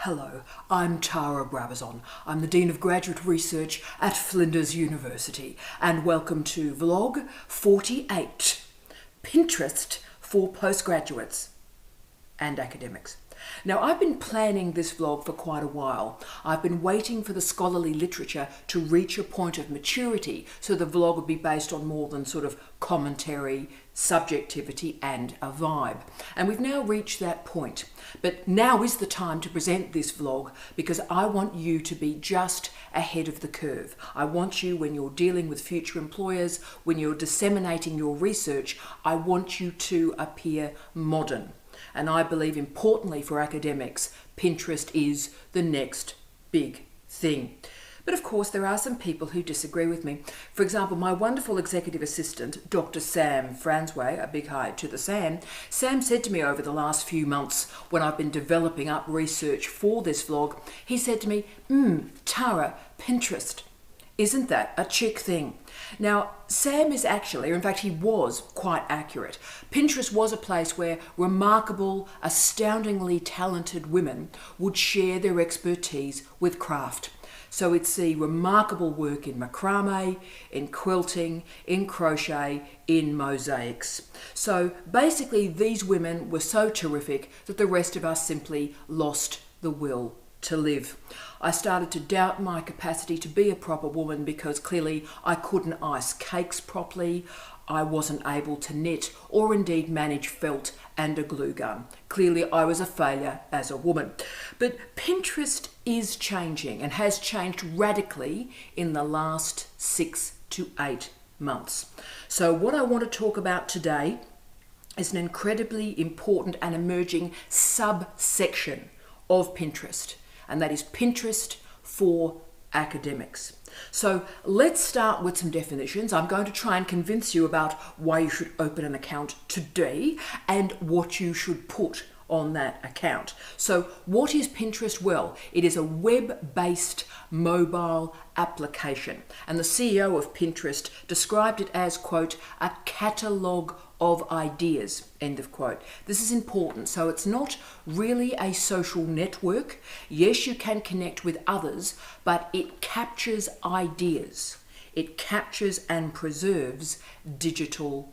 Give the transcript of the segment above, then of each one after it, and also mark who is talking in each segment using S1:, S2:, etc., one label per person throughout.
S1: Hello, I'm Tara Brabazon. I'm the Dean of Graduate Research at Flinders University, and welcome to Vlog 48, Pinterest for Postgraduates and Academics. Now, I've been planning this vlog for quite a while. I've been waiting for the scholarly literature to reach a point of maturity so the vlog would be based on more than sort of commentary, subjectivity and a vibe. And we've now reached that point. But now is the time to present this vlog because I want you to be just ahead of the curve. I want you, when you're dealing with future employers, when you're disseminating your research, I want you to appear modern. And I believe, importantly for academics, Pinterest is the next big thing. But of course, there are some people who disagree with me. For example, my wonderful executive assistant, Dr. Sam Fransway, a big hi to the Sam. Sam said to me over the last few months when I've been developing up research for this vlog, he said to me, Tara, Pinterest, isn't that a chick thing? Now, Sam is actually, or in fact he was, quite accurate. Pinterest was a place where remarkable, astoundingly talented women would share their expertise with craft. So we'd see remarkable work in macrame, in quilting, in crochet, in mosaics. So basically these women were so terrific that the rest of us simply lost the will to live. I started to doubt my capacity to be a proper woman because clearly I couldn't ice cakes properly, I wasn't able to knit or indeed manage felt and a glue gun. Clearly I was a failure as a woman. But Pinterest is changing and has changed radically in the last 6 to 8 months. So what I want to talk about today is an incredibly important and emerging subsection of Pinterest, and that is Pinterest for academics. So let's start with some definitions. I'm going to try and convince you about why you should open an account today and what you should put on that account. So what is Pinterest? Well, it is a web-based mobile application, and the CEO of Pinterest described it as, quote, a catalogue of ideas, end of quote. This is important. So it's not really a social network. Yes, you can connect with others, but it captures ideas. It captures and preserves digital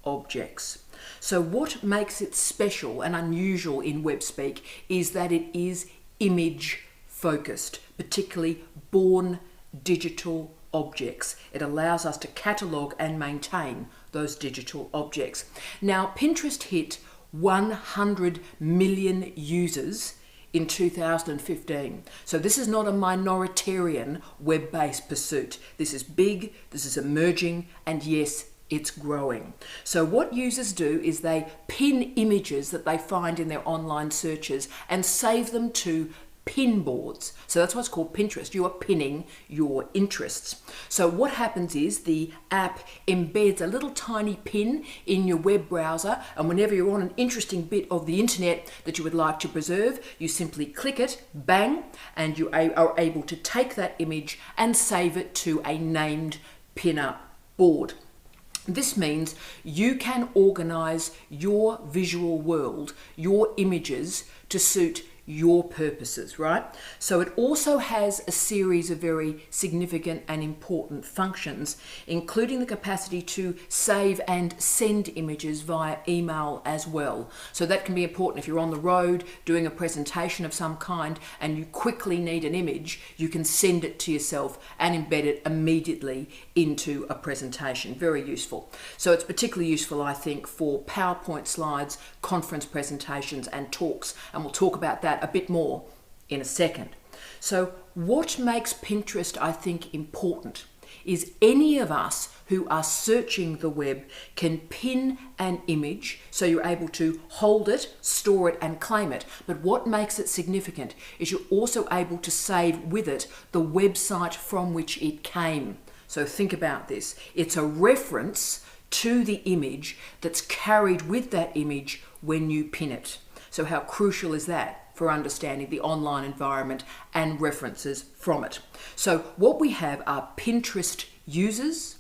S1: objects. So what makes it special and unusual in web speak is that it is image focused, particularly born digital objects. It allows us to catalogue and maintain those digital objects. Now, Pinterest hit 100 million users in 2015. So this is not a minoritarian web-based pursuit. This is big, this is emerging, and yes, it's growing. So what users do is they pin images that they find in their online searches and save them to pin boards. So that's what's called Pinterest. You are pinning your interests. So what happens is the app embeds a little tiny pin in your web browser, and whenever you're on an interesting bit of the internet that you would like to preserve, you simply click it, bang, and you are able to take that image and save it to a named pin-up board. This means you can organize your visual world, your images, to suit your purposes, right? So it also has a series of very significant and important functions, including the capacity to save and send images via email as well. So that can be important if you're on the road doing a presentation of some kind and you quickly need an image, you can send it to yourself and embed it immediately into a presentation. Very useful. So it's particularly useful, I think, for PowerPoint slides, conference presentations and talks, and we'll talk about that a bit more in a second. So what makes Pinterest, I think, important is any of us who are searching the web can pin an image, so you're able to hold it, store it and claim it. But what makes it significant is you're also able to save with it the website from which it came. So think about this. It's a reference to the image that's carried with that image when you pin it. So how crucial is that for understanding the online environment and references from it? So what we have are Pinterest users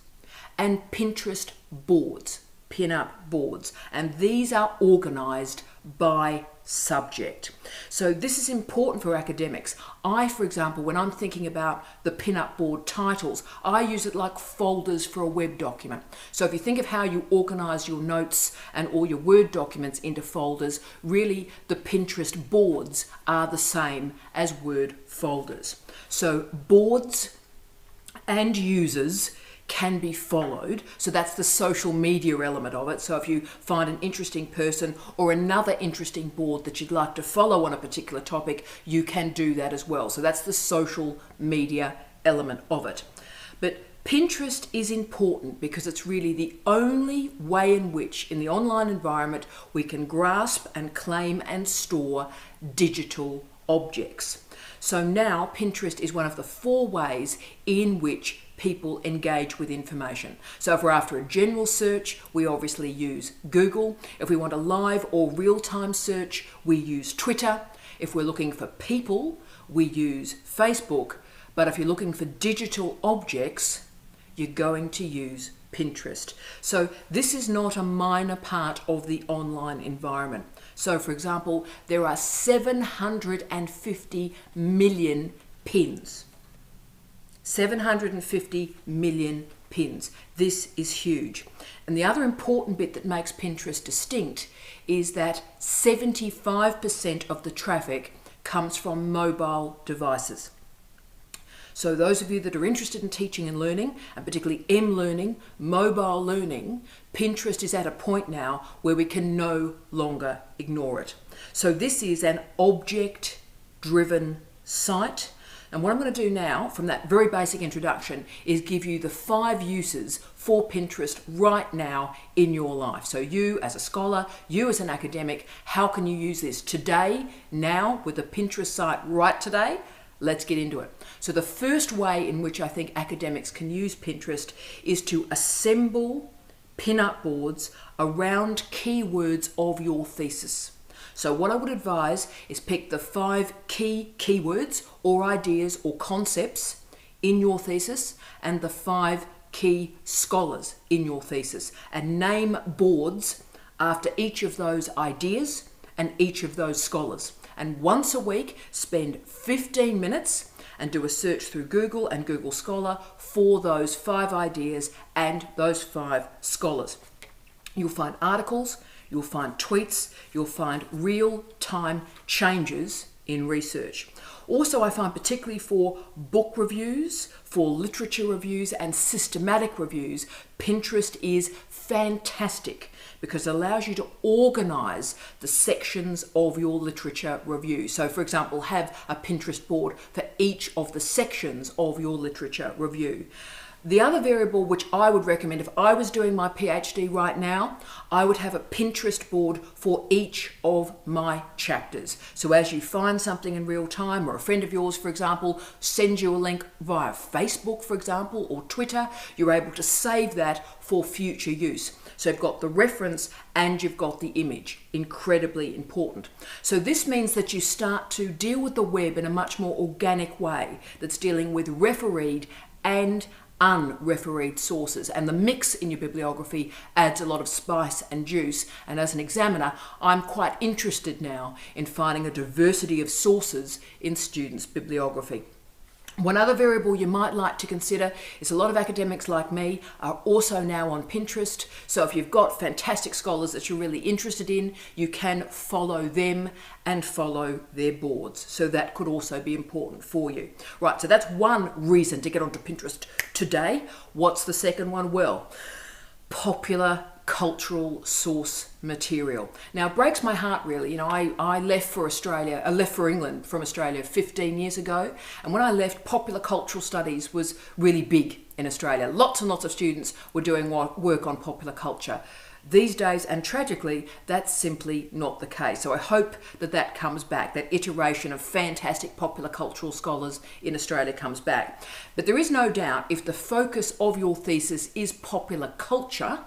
S1: and Pinterest boards, pin-up boards, and these are organized by subject. So this is important for academics. I, for example, when I'm thinking about the pin-up board titles, I use it like folders for a web document. So if you think of how you organize your notes and all your Word documents into folders, really the Pinterest boards are the same as Word folders. So boards and users can be followed. So that's the social media element of it. So if you find an interesting person or another interesting board that you'd like to follow on a particular topic, you can do that as well. So that's the social media element of it. But Pinterest is important because it's really the only way in which, in the online environment, we can grasp and claim and store digital objects. So now Pinterest is one of the 4 ways in which people engage with information. So if we're after a general search, we obviously use Google. If we want a live or real-time search, we use Twitter. If we're looking for people, we use Facebook. But if you're looking for digital objects, you're going to use Pinterest. So this is not a minor part of the online environment. So for example, there are 750 million pins. 750 million pins. This is huge. And the other important bit that makes Pinterest distinct is that 75% of the traffic comes from mobile devices. So those of you that are interested in teaching and learning, and particularly M-learning, mobile learning, Pinterest is at a point now where we can no longer ignore it. So this is an object-driven site. And what I'm going to do now, from that very basic introduction, is give you the 5 uses for Pinterest right now in your life. So you as a scholar, you as an academic, how can you use this today, now, with the Pinterest site right today? Let's get into it. So the first way in which I think academics can use Pinterest is to assemble pin-up boards around keywords of your thesis. So what I would advise is pick the 5 key keywords or ideas or concepts in your thesis and the 5 key scholars in your thesis, and name boards after each of those ideas and each of those scholars. And once a week, spend 15 minutes and do a search through Google and Google Scholar for those 5 ideas and those 5 scholars. You'll find articles, you'll find tweets, you'll find real-time changes in research. Also, I find particularly for book reviews, for literature reviews and systematic reviews, Pinterest is fantastic because it allows you to organize the sections of your literature review. So for example, have a Pinterest board for each of the sections of your literature review. The other variable which I would recommend if I was doing my PhD right now, I would have a Pinterest board for each of my chapters. So as you find something in real time, or a friend of yours, for example, sends you a link via Facebook, for example, or Twitter, you're able to save that for future use. So you've got the reference and you've got the image. Incredibly important. So this means that you start to deal with the web in a much more organic way that's dealing with refereed and unrefereed sources, and the mix in your bibliography adds a lot of spice and juice. And as an examiner, I'm quite interested now in finding a diversity of sources in students' bibliography. One other variable you might like to consider is a lot of academics like me are also now on Pinterest. So if you've got fantastic scholars that you're really interested in, you can follow them and follow their boards. So that could also be important for you. Right, so that's one reason to get onto Pinterest today. What's the second one? Well, popular cultural source material. Now it breaks my heart really. You know, I left for England from Australia 15 years ago, and when I left, popular cultural studies was really big in Australia. Lots and lots of students were doing work on popular culture. These days, and tragically, that's simply not the case. So I hope that that comes back, that iteration of fantastic popular cultural scholars in Australia comes back. But there is no doubt, if the focus of your thesis is popular culture,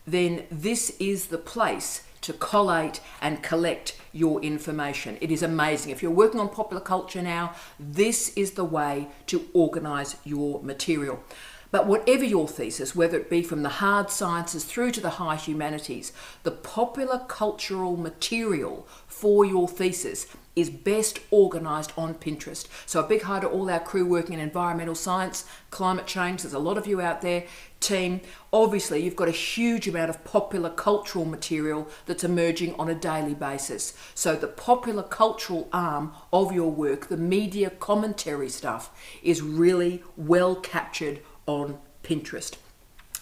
S1: then this is the place to collate and collect your information. It is amazing. If you're working on popular culture now, this is the way to organise your material. But whatever your thesis, whether it be from the hard sciences through to the high humanities, the popular cultural material for your thesis is best organised on Pinterest. So a big hi to all our crew working in environmental science, climate change. There's a lot of you out there, team. Obviously, you've got a huge amount of popular cultural material that's emerging on a daily basis. So the popular cultural arm of your work, the media commentary stuff, is really well captured on Pinterest.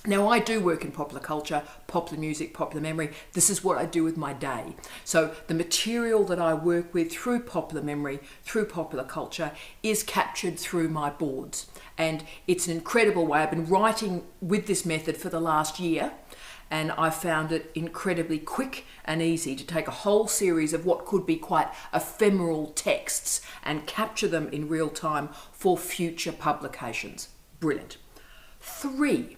S1: Now, I do work in popular culture, popular music, popular memory. This is what I do with my day. So the material that I work with through popular memory, through popular culture, is captured through my boards. And it's an incredible way. I've been writing with this method for the last year, and I found it incredibly quick and easy to take a whole series of what could be quite ephemeral texts and capture them in real time for future publications. Brilliant. 3.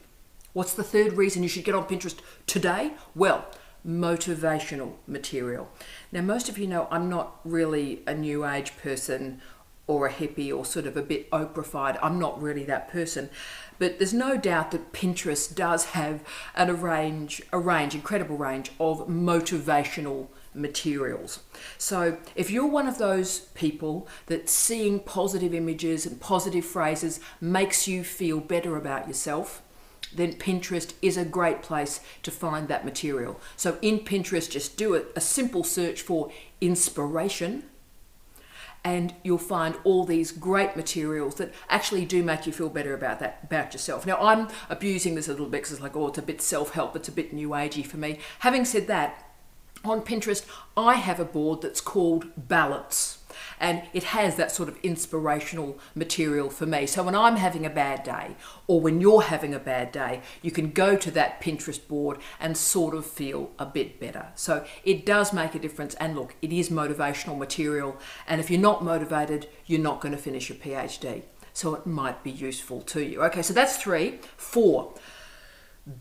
S1: What's the third reason you should get on Pinterest today? Well, motivational material. Now, most of you know I'm not really a new age person or a hippie or sort of a bit Oprah-fied. I'm not really that person. But there's no doubt that Pinterest does have incredible range of motivational materials. So if you're one of those people that seeing positive images and positive phrases makes you feel better about yourself, then Pinterest is a great place to find that material. So in Pinterest, just do a simple search for inspiration, and you'll find all these great materials that actually do make you feel better about yourself. Now, I'm abusing this a little bit because it's like, oh, it's a bit self-help, it's a bit new agey for me. Having said that, on Pinterest, I have a board that's called Balance. And it has that sort of inspirational material for me. So when I'm having a bad day, or when you're having a bad day, you can go to that Pinterest board and sort of feel a bit better. So it does make a difference. And look, it is motivational material. And if you're not motivated, you're not going to finish your PhD. So it might be useful to you. Okay, so that's 3. 4,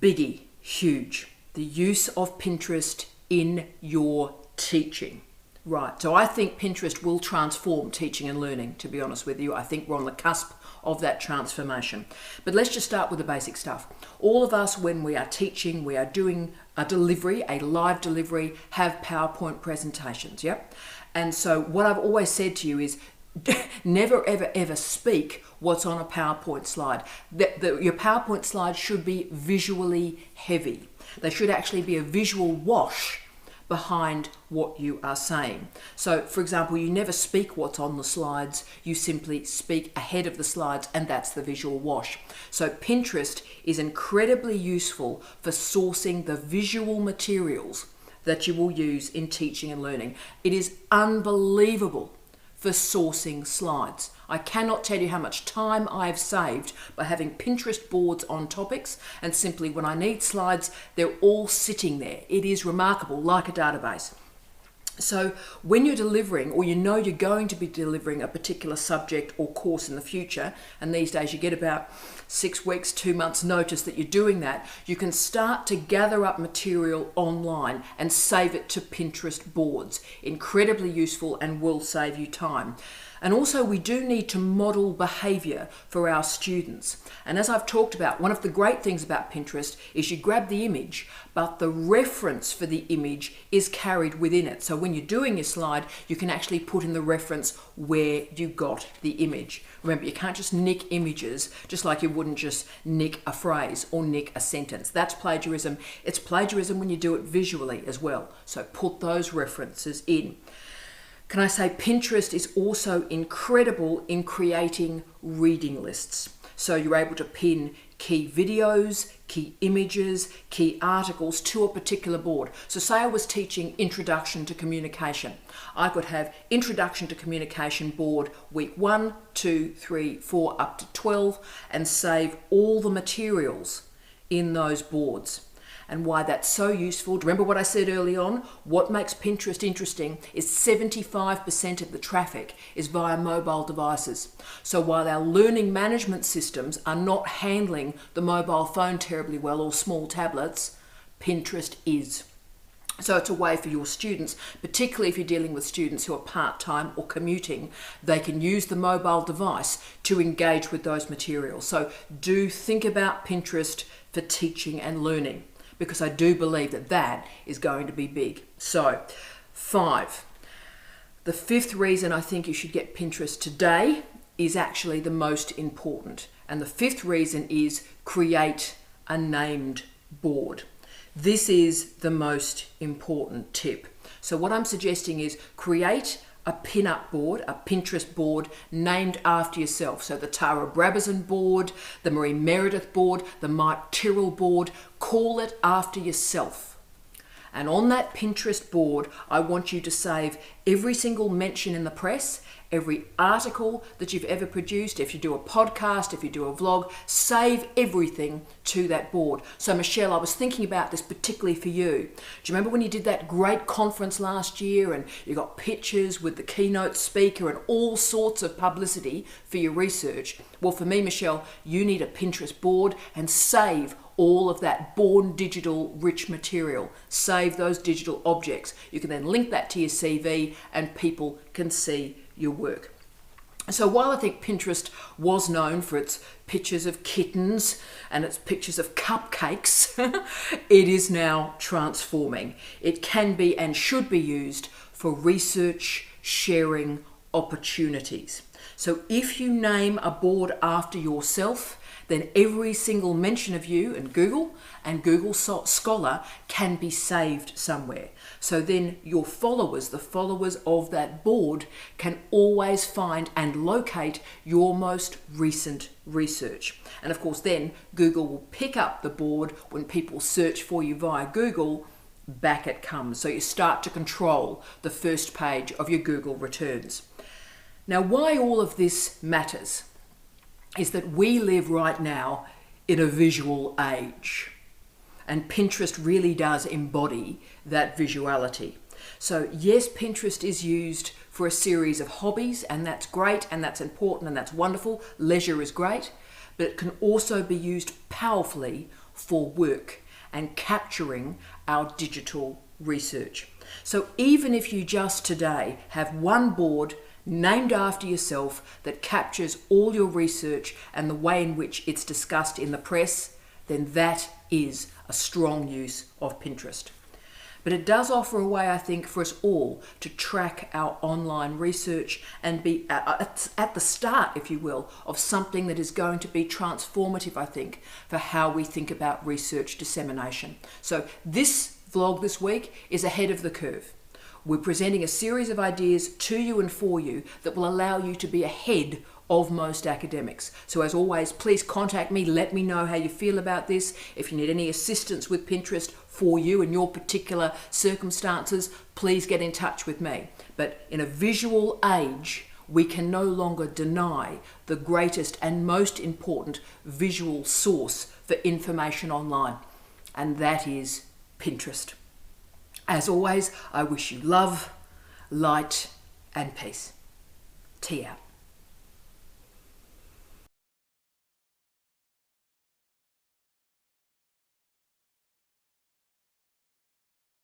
S1: biggie, huge. The use of Pinterest in your teaching. Right, so I think Pinterest will transform teaching and learning, to be honest with you. I think we're on the cusp of that transformation. But let's just start with the basic stuff. All of us, when we are teaching, we are doing a delivery, a live delivery, have PowerPoint presentations, yep? And so what I've always said to you is never, ever, ever speak what's on a PowerPoint slide. Your PowerPoint slides should be visually heavy. They should actually be a visual wash behind what you are saying. So, for example, you never speak what's on the slides, you simply speak ahead of the slides, and that's the visual wash. So Pinterest is incredibly useful for sourcing the visual materials that you will use in teaching and learning. It is unbelievable for sourcing slides. I cannot tell you how much time I've saved by having Pinterest boards on topics, and simply when I need slides, they're all sitting there. It is remarkable, like a database. So when you're delivering, or you know you're going to be delivering a particular subject or course in the future, and these days you get about 6 weeks, 2 months notice that you're doing that, you can start to gather up material online and save it to Pinterest boards. Incredibly useful and will save you time. And also we do need to model behavior for our students. And as I've talked about, one of the great things about Pinterest is you grab the image, but the reference for the image is carried within it. So when you're doing your slide, you can actually put in the reference where you got the image. Remember, you can't just nick images, just like you wouldn't just nick a phrase or nick a sentence. That's plagiarism. It's plagiarism when you do it visually as well. So put those references in. Can I say Pinterest is also incredible in creating reading lists. So you're able to pin key videos, key images, key articles to a particular board. So say I was teaching Introduction to Communication. I could have Introduction to Communication board week 1, 2, 3, 4, up to 12, and save all the materials in those boards. And why that's so useful. Remember what I said early on? What makes Pinterest interesting is 75% of the traffic is via mobile devices. So while our learning management systems are not handling the mobile phone terribly well, or small tablets, Pinterest is. So it's a way for your students, particularly if you're dealing with students who are part-time or commuting, they can use the mobile device to engage with those materials. So do think about Pinterest for teaching and learning, because I do believe that that is going to be big. So 5. The 5th reason I think you should get Pinterest today is actually the most important. And the 5th reason is create a named board. This is the most important tip. So what I'm suggesting is create a pin-up board, a Pinterest board named after yourself. So the Tara Brabazon board, the Marie Meredith board, the Mike Tyrrell board, call it after yourself. And on that Pinterest board, I want you to save every single mention in the press, every article that you've ever produced. If you do a podcast, if you do a vlog, save everything to that board. So Michelle, I was thinking about this particularly for you. Do you remember when you did that great conference last year and you got pictures with the keynote speaker and all sorts of publicity for your research? Well, for me, Michelle, you need a Pinterest board and save all of that born digital rich material. Save those digital objects. You can then link that to your CV and people can see your work. So while I think Pinterest was known for its pictures of kittens and its pictures of cupcakes, it is now transforming. It can be and should be used for research, sharing opportunities. So if you name a board after yourself, then every single mention of you in Google and Google Scholar can be saved somewhere. So then your followers, the followers of that board, can always find and locate your most recent research. And of course then Google will pick up the board when people search for you via Google. Back it comes. So you start to control the first page of your Google returns. Now, why all of this matters is that we live right now in a visual age. And Pinterest really does embody that visuality. So yes, Pinterest is used for a series of hobbies, and that's great, and that's important, and that's wonderful. Leisure is great, but it can also be used powerfully for work and capturing our digital research. So even if you just today have one board named after yourself that captures all your research and the way in which it's discussed in the press, then that is a strong use of Pinterest. But it does offer a way, I think, for us all to track our online research and be at the start, if you will, of something that is going to be transformative, I think, for how we think about research dissemination. So this vlog this week is ahead of the curve. We're presenting a series of ideas to you and for you that will allow you to be ahead of most academics. So as always, please contact me, let me know how you feel about this. If you need any assistance with Pinterest for you and your particular circumstances, please get in touch with me. But in a visual age, we can no longer deny the greatest and most important visual source for information online, and that is Pinterest. As always, I wish you love, light, and peace. Tea out.